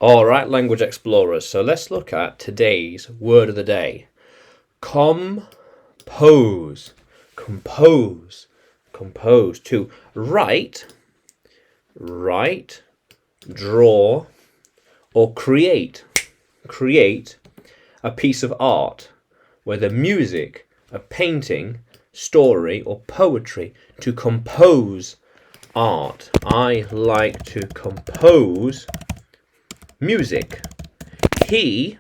All right, language explorers. So let's look at today's word of the day. Compose. Compose. Compose. To write, draw, or create. Create a piece of art, whether music, a painting, story, or poetry. To compose art. I like to compose music. He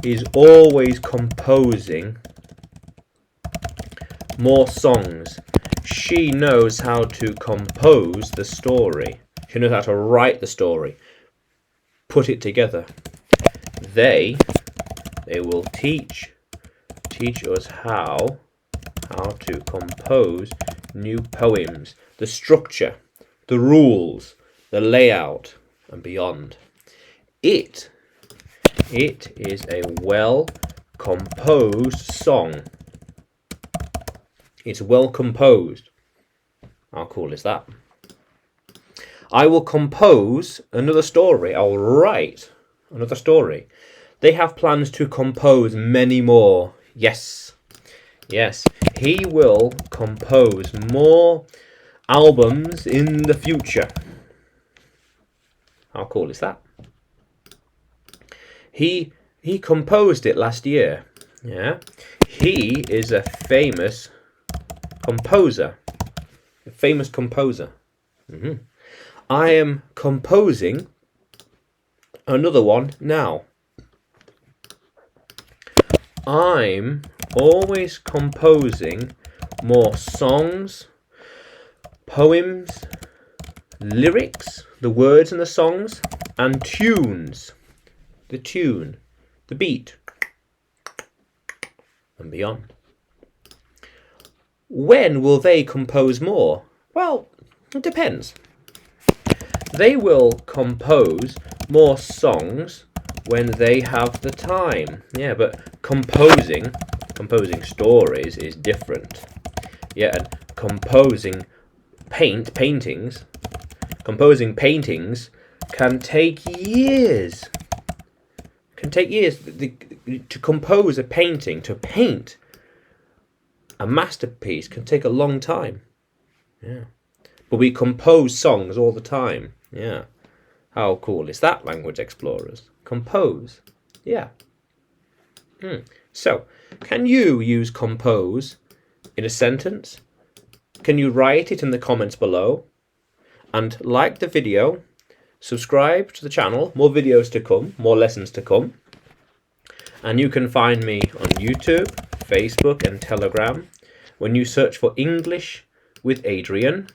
is always composing more songs. She knows how to compose the story. She knows how to write the story, put it together. They will teach us how to compose new poems, the structure, the rules, the layout, and beyond. It is a well-composed song. It's well composed. How cool is that? I will compose another story. I'll write another story. They have plans to compose many more. Yes. He will compose more albums in the future. How cool is that? He composed it last year. Yeah. He is a famous composer. A famous composer. I am composing another one now. I'm always composing more songs, poems, lyrics, the words in the songs, and tunes. The tune, the beat, and beyond. When will they compose more? Well, it depends. They will compose more songs when they have the time. Yeah, but composing stories is different. Yeah, and composing paintings can take years. To compose a painting, to paint a masterpiece can take a long time. Yeah. But we compose songs all the time. Yeah. How cool is that, language explorers? Compose. Yeah. So, can you use compose in a sentence? Can you write it in the comments below? And like the video, subscribe to the channel, more videos to come, more lessons to come. And you can find me on YouTube, Facebook, and Telegram when you search for English with Adrian.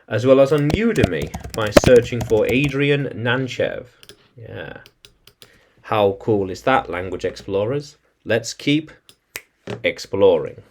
As well as on Udemy by searching for Adrian Nanchev. Yeah. How cool is that, language explorers? Let's keep exploring.